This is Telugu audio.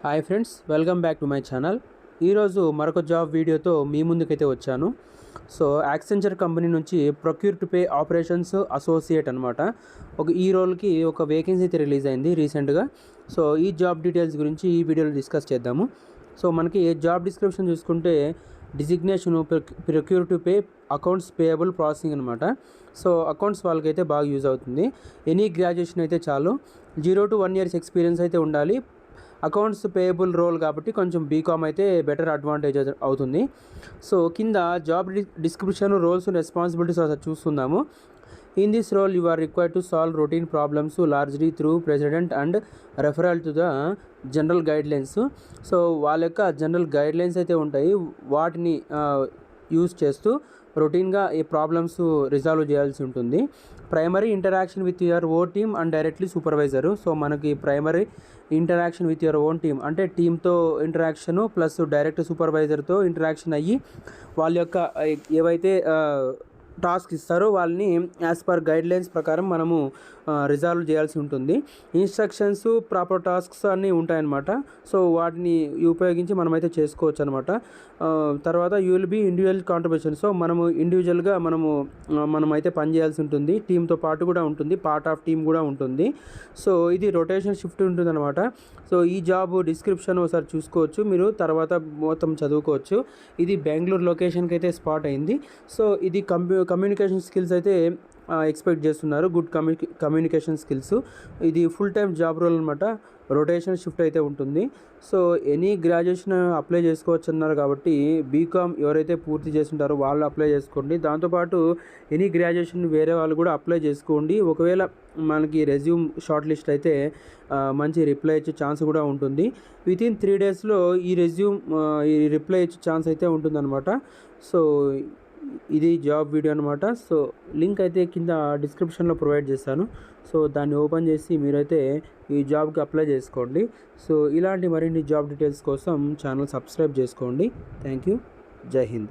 Hi friends, welcome back to my channel. ఈరోజు మరొక జాబ్ వీడియోతో మీ ముందుకైతే వచ్చాను. సో యాక్సెంచర్ కంపెనీ నుంచి procure to pay operations associate అనమాట. ఈ రోల్కి ఒక వేకెన్సీ అయితే రిలీజ్ అయింది రీసెంట్గా. సో ఈ జాబ్ డీటెయిల్స్ గురించి ఈ వీడియోలో డిస్కస్ చేద్దాము. సో మనకి జాబ్ డిస్క్రిప్షన్ చూసుకుంటే designation procure to pay accounts payable processing అనమాట. సో అకౌంట్స్ వాళ్ళకైతే బాగా యూజ్ అవుతుంది. ఎనీ గ్రాడ్యుయేషన్ అయితే చాలు, 0 to 1 years ఎక్స్పీరియన్స్ అయితే ఉండాలి. అకౌంట్స్ పేయబుల్ రోల్ కాబట్టి కొంచెం బీకామ్ అయితే బెటర్ అడ్వాంటేజ్ అవుతుంది. సో కింద జాబ్ డిస్క్రిప్షన్, రోల్స్, రెస్పాన్సిబిలిటీస్ అసలు చూస్తున్నాము. In this role you are required to solve routine problems largely through precedent and referral to the general guidelines. So వాళ్ళ యొక్క జనరల్ గైడ్లైన్స్ అయితే ఉంటాయి, వాటిని యూజ్ చేస్తూ రొటీన్గా ఈ ప్రాబ్లమ్స్ రిజాల్వ్ చేయాల్సి ఉంటుంది. Primary interaction with your own team and directly supervisor. So మనకి primary interaction with your own team అంటే టీమ్తో ఇంటరాక్షను ప్లస్ డైరెక్ట్ సూపర్వైజర్తో ఇంటరాక్షన్ అయ్యి వాళ్ళ యొక్క ఏవైతే టాస్క్ ఇస్తారో వాళ్ళని యాజ్ పర్ గైడ్లైన్స్ ప్రకారం మనము రిజాల్వ్ చేయాల్సి ఉంటుంది. ఇన్స్ట్రక్షన్స్, ప్రాపర్ టాస్క్స్ అన్నీ ఉంటాయన్నమాట. సో వాటిని ఉపయోగించి మనమైతే చేసుకోవచ్చు అనమాట. తర్వాత you will be individual contribution. So మనము ఇండివిజువల్గా మనమైతే పని చేయాల్సి ఉంటుంది. టీంతో పాటు కూడా ఉంటుంది, పార్ట్ ఆఫ్ టీమ్ కూడా ఉంటుంది. సో ఇది రొటేషన్ షిఫ్ట్ ఉంటుంది అనమాట. సో ఈ జాబ్ డిస్క్రిప్షన్ ఒకసారి చూసుకోవచ్చు, మీరు తర్వాత మొత్తం చదువుకోవచ్చు. ఇది బెంగళూరు లొకేషన్కి అయితే స్పాట్ అయింది. సో ఇది కమ్యూనికేషన్ స్కిల్స్ అయితే ఎక్స్పెక్ట్ చేస్తున్నారు, గుడ్ కమ్యూనికేషన్ స్కిల్స్. ఇది ఫుల్ టైం జాబ్ రోల్ అనమాట. రొటేషన్ షిఫ్ట్ అయితే ఉంటుంది. సో ఎనీ గ్రాడ్యుయేషన్ అప్లై చేసుకోవచ్చు అన్నారు కాబట్టి బీకామ్ ఎవరైతే పూర్తి చేస్తుంటారో వాళ్ళు అప్లై చేసుకోండి. దాంతోపాటు ఎనీ గ్రాడ్యుయేషన్ వేరే వాళ్ళు కూడా అప్లై చేసుకోండి. ఒకవేళ మనకి రెజ్యూమ్ షార్ట్ లిస్ట్ అయితే మంచి రిప్లై ఇచ్చే ఛాన్స్ కూడా ఉంటుంది. వితిన్ 3 daysలో ఈ రిప్లై ఇచ్చే ఛాన్స్ అయితే ఉంటుందన్నమాట. సో ఇది జాబ్ వీడియో అనమాట. సో లింక్ అయితే కింద డిస్క్రిప్షన్లో ప్రొవైడ్ చేస్తాను. సో దాన్ని ఓపెన్ చేసి మీరైతే ఈ జాబ్కి అప్లై చేసుకోండి. సో ఇలాంటి మరిన్ని జాబ్ డీటెయిల్స్ కోసం ఛానల్ సబ్స్క్రైబ్ చేసుకోండి. Thank you. జై హింద్.